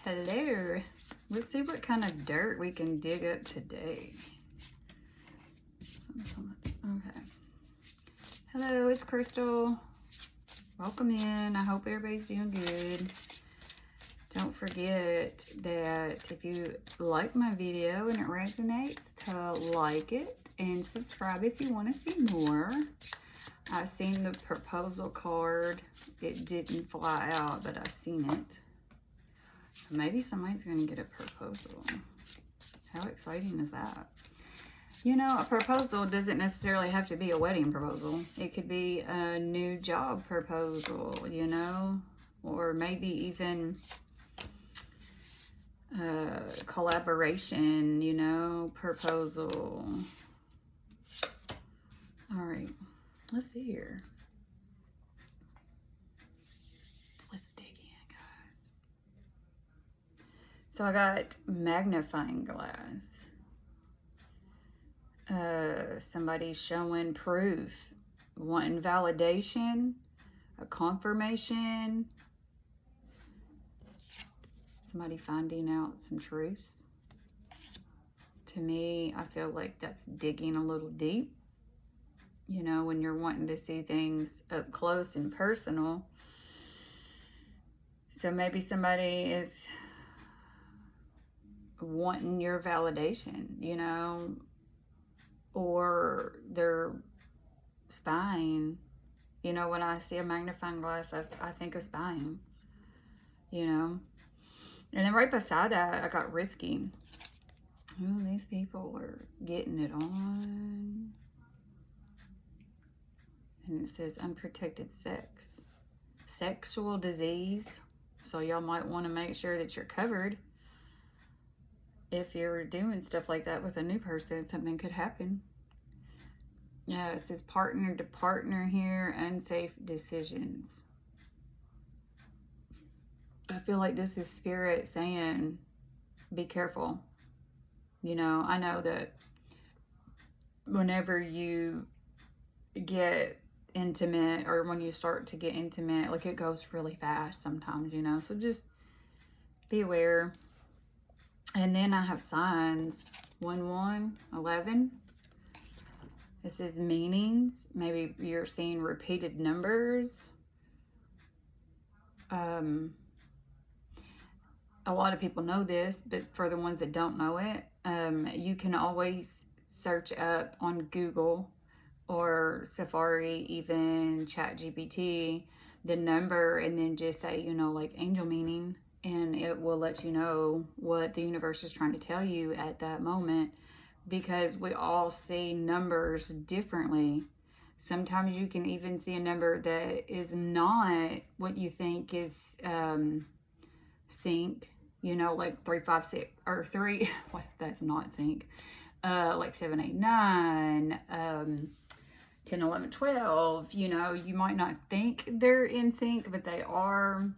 Hello. Let's see what kind of dirt we can dig up today. Okay. Hello, it's Crystal. Welcome in. I hope everybody's doing good. Don't forget that if you like my video and it resonates, to like it and subscribe if you want to see more. I seen the proposal card. It didn't fly out, but I seen it. So maybe somebody's going to get a proposal. How exciting is that? You know, a proposal doesn't necessarily have to be a wedding proposal. It could be a new job proposal, you know, or maybe even collaboration, you know, proposal. All right, let's see here. Let's dig in, guys. So I got magnifying glass. Somebody showing proof, wanting validation, a confirmation. Somebody finding out some truths. To me, I feel like that's digging a little deep. You know, when you're wanting to see things up close and personal. So maybe somebody is wanting your validation, you know, or they're spying. You know, when I see a magnifying glass, I think of spying, you know. And then right beside that, I got risky. Oh, these people are getting it on. And it says unprotected sex. Sexual disease. So y'all might want to make sure that you're covered. If you're doing stuff like that with a new person, something could happen. Yeah, it says partner to partner here, unsafe decisions. I feel like this is spirit saying, be careful. You know, I know that whenever you get intimate, or when you start to get intimate, like it goes really fast sometimes, you know, so just be aware. And then I have signs 1, 11. It says meanings. Maybe you're seeing repeated numbers. A lot of people know this, but for the ones that don't know it, you can always search up on Google or Safari, even ChatGPT, the number, and then just say, you know, like angel meaning, and it will let you know what the universe is trying to tell you at that moment, because we all see numbers differently. Sometimes you can even see a number that is not what you think is sync, you know, like 3, 5, 6, or 3, well, that's not sync, like 7, 8, 9, 10, 11, 12, you know, you might not think they're in sync, but they are.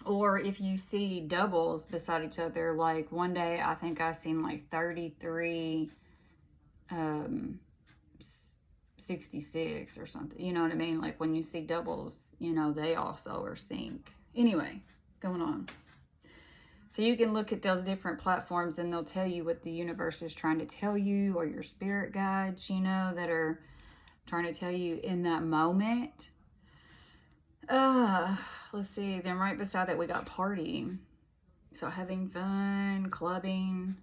Or if you see doubles beside each other, like one day I think I seen like 33, 66 or something, you know what I mean? Like when you see doubles, you know, they also are sync. Anyway, going on. So you can look at those different platforms and they'll tell you what the universe is trying to tell you, or your spirit guides, you know, that are trying to tell you in that moment. Let's see. Then right beside that, we got party. So having fun, clubbing.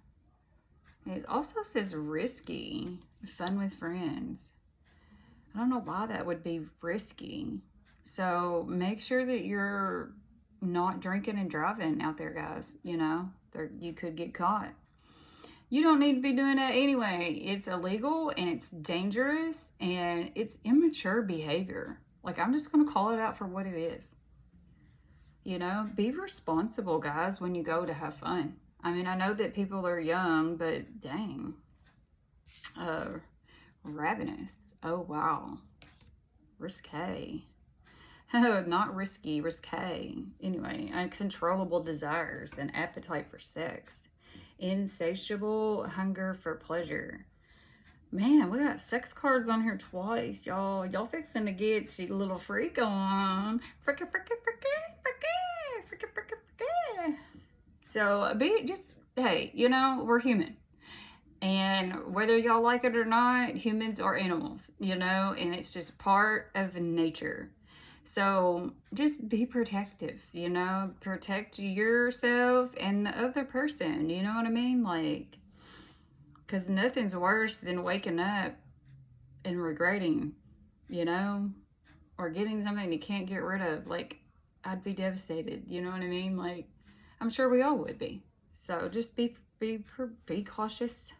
It also says risky, fun with friends. I don't know why that would be risky. So make sure that you're not drinking and driving out there, guys. You know, you could get caught. You don't need to be doing that anyway. It's illegal and it's dangerous and it's immature behavior. Like, I'm just going to call it out for what it is. You know, be responsible, guys, when you go to have fun. I mean, I know that people are young, but dang. Ravenous. Oh, wow. Risque. Oh, not risky, risque. Anyway, uncontrollable desires and appetite for sex. Insatiable hunger for pleasure. Man, we got sex cards on here twice, y'all. Y'all fixing to get your little freak on. Freaky, freaky, freaky, freaky, freaky, freaky, freaky. So hey, you know, we're human. And whether y'all like it or not, humans are animals, you know, and it's just part of nature. So just be protective, you know, protect yourself and the other person, you know what I mean? Like, because nothing's worse than waking up and regretting, you know, or getting something you can't get rid of. Like, I'd be devastated, you know what I mean? Like, I'm sure we all would be. So just be cautious.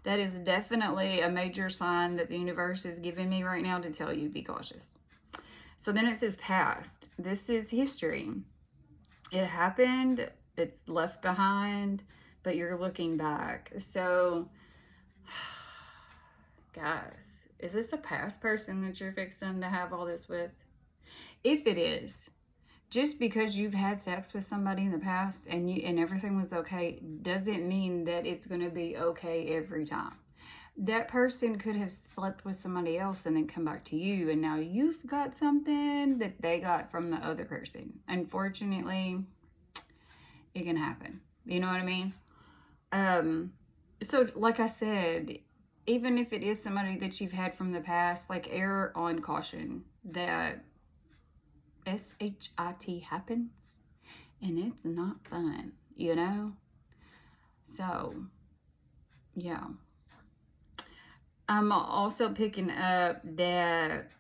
That is definitely a major sign that the universe is giving me right now to tell you, be cautious. So then it says past. This is history. It happened, it's left behind, but you're looking back. So, guys, is this a past person that you're fixing to have all this with? If it is, just because you've had sex with somebody in the past and everything was okay, doesn't mean that it's going to be okay every time. That person could have slept with somebody else and then come back to you, and now you've got something that they got from the other person. Unfortunately, it can happen. You know what I mean? So like I said, even if it is somebody that you've had from the past, like, err on caution that SHIT happens and it's not fun, you know? So, yeah. I'm also picking up that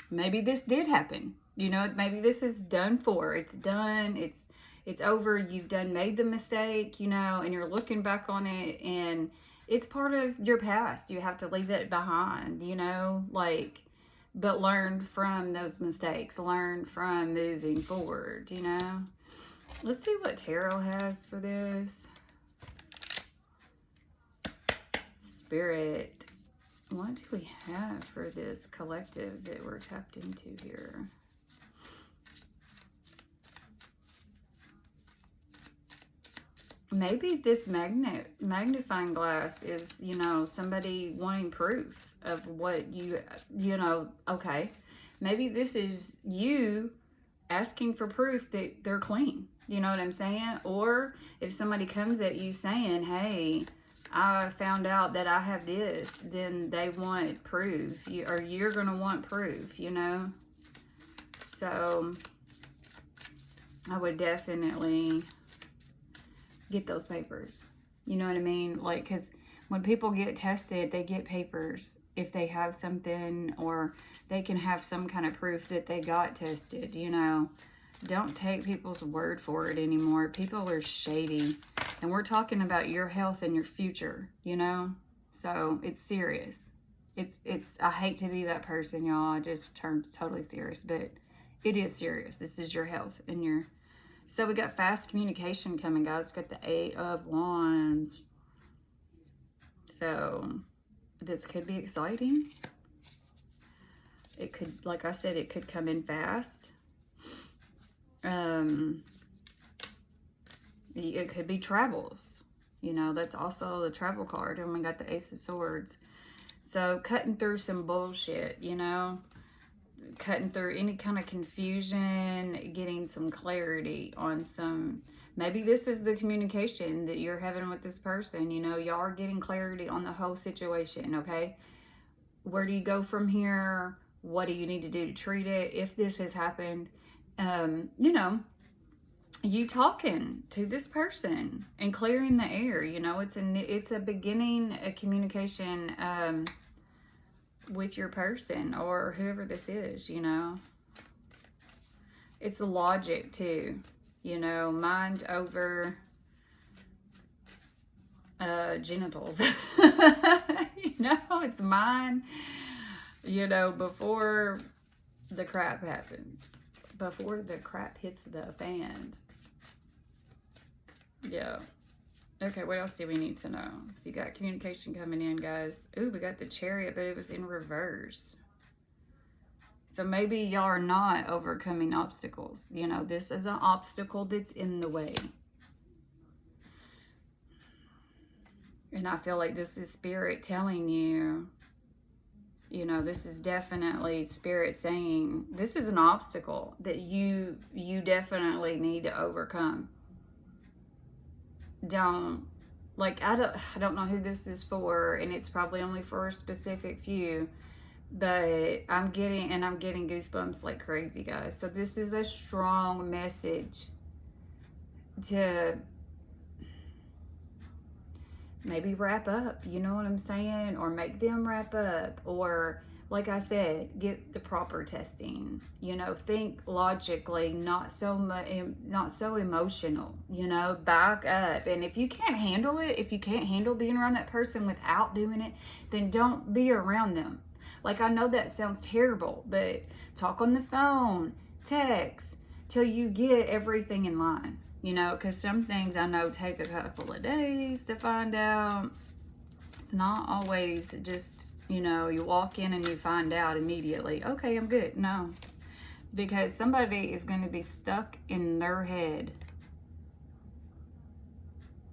maybe this did happen. You know, maybe this is done for. It's done. It's over. You've made the mistake, you know, and you're looking back on it, and it's part of your past. You have to leave it behind, you know, like, but learn from those mistakes. Learn from moving forward, you know. Let's see what tarot has for this. Spirit, what do we have for this collective that we're tapped into here? Maybe this magnifying glass is, you know, somebody wanting proof of what you know, okay. Maybe this is you asking for proof that they're clean. You know what I'm saying? Or if somebody comes at you saying, hey, I found out that I have this, then they want proof. Or you're going to want proof, you know? So I would definitely get those papers. You know what I mean? Like, because when people get tested, they get papers if they have something, or they can have some kind of proof that they got tested, you know. Don't take people's word for it anymore. People are shady. And we're talking about your health and your future, you know? So it's serious. I hate to be that person, y'all. I just turned totally serious, but it is serious. This is your health and your... So we got fast communication coming, guys. Got the 8 of Wands. So this could be exciting. It could, like I said, it could come in fast. It could be travels. You know, that's also the travel card. And we got the Ace of Swords. So cutting through some bullshit, you know. Cutting through any kind of confusion, getting some clarity on some... Maybe this is the communication that you're having with this person. You know, y'all are getting clarity on the whole situation, okay? Where do you go from here? What do you need to do to treat it? If this has happened, you know, you talking to this person and clearing the air, you know, it's a beginning, a communication, with your person or whoever this is, you know. It's logic too, you know, mind over genitals. You know, it's mine, you know, before the crap happens, before the crap hits the fan. Yeah. Okay, what else do we need to know? So you got communication coming in, guys. Ooh, we got the Chariot, but it was in reverse. So maybe y'all are not overcoming obstacles. You know, this is an obstacle that's in the way. And I feel like this is Spirit telling you, You know, this is definitely Spirit saying this is an obstacle that you definitely need to overcome. Don't, like, I don't know who this is for, and it's probably only for a specific few, but I'm getting goosebumps like crazy, guys. So this is a strong message to maybe wrap up, you know what I'm saying? Or make them wrap up, or like I said, get the proper testing, you know, think logically, not so emotional, you know, back up. And if you can't handle it, if you can't handle being around that person without doing it, then don't be around them. Like, I know that sounds terrible, but talk on the phone, text, till you get everything in line. You know, because some things I know take a couple of days to find out. It's not always just, you know, you walk in and you find out immediately, okay, I'm good. No, because somebody is going to be stuck in their head.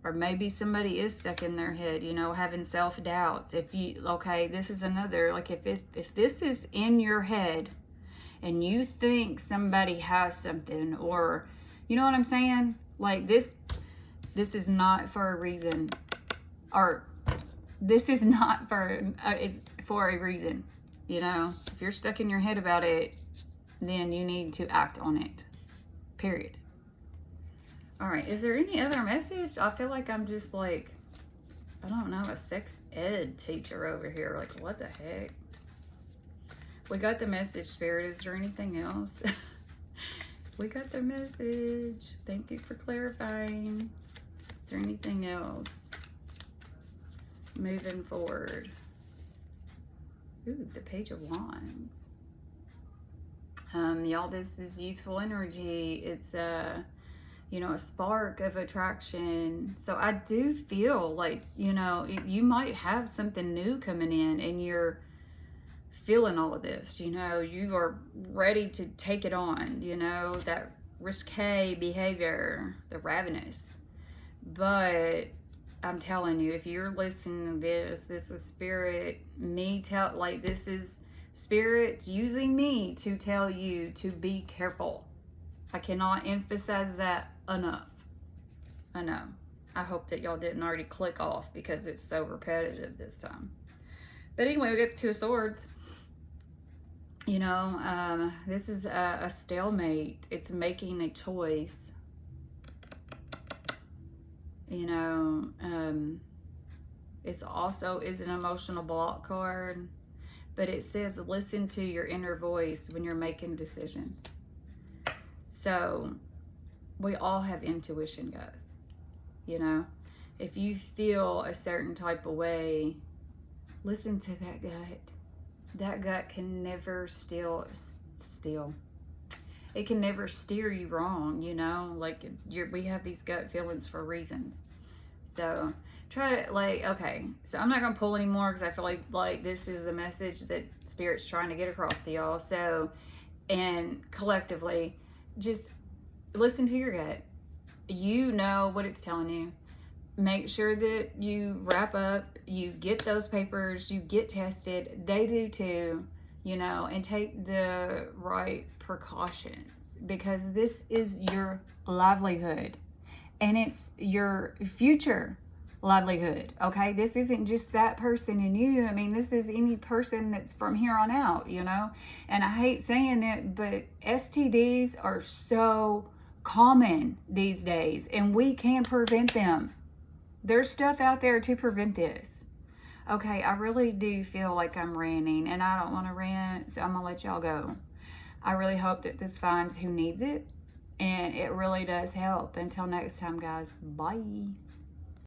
Or maybe somebody is stuck in their head, you know, having self-doubts. If you, okay, this is another, like if this is in your head and you think somebody has something, or, you know what I'm saying? Like, this is not for a reason, or this is not for, it's for a reason, you know? If you're stuck in your head about it, then you need to act on it, period. All right, is there any other message? I feel like I'm just like, I don't know, a sex ed teacher over here. Like, what the heck? We got the message, Spirit. Is there anything else? We got the message. Thank you for clarifying. Is there anything else? Moving forward. Ooh, the Page of Wands. Y'all, this is youthful energy. It's you know, a spark of attraction. So I do feel like, you know, you might have something new coming in and you're feeling all of this, you know, you are ready to take it on, you know, that risque behavior, the ravenous. But I'm telling you, if you're listening to this is Spirit, this is Spirit using me to tell you to be careful. I cannot emphasize that enough. I know. I hope that y'all didn't already click off because it's so repetitive this time. But anyway, we get the Two of Swords. You know, this is a stalemate. It's making a choice. You know, it's also is an emotional block card. But it says listen to your inner voice when you're making decisions. So we all have intuition, guys. You know, if you feel a certain type of way, listen to that gut. That gut can never it can never steer you wrong, you know, like we have these gut feelings for reasons. So try to, like, okay, so I'm not gonna pull anymore because I feel like this is the message that Spirit's trying to get across to y'all. So, and collectively, just listen to your gut. You know what it's telling you. Make sure that you wrap up, you get those papers, you get tested. They do too, you know, and take the right precautions because this is your livelihood and it's your future livelihood, okay? This isn't just that person and you. I mean, this is any person that's from here on out, you know? And I hate saying it, but STDs are so common these days and we can prevent them. There's stuff out there to prevent this. Okay, I really do feel like I'm ranting, and I don't want to rant, so I'm going to let y'all go. I really hope that this finds who needs it, and it really does help. Until next time, guys, bye.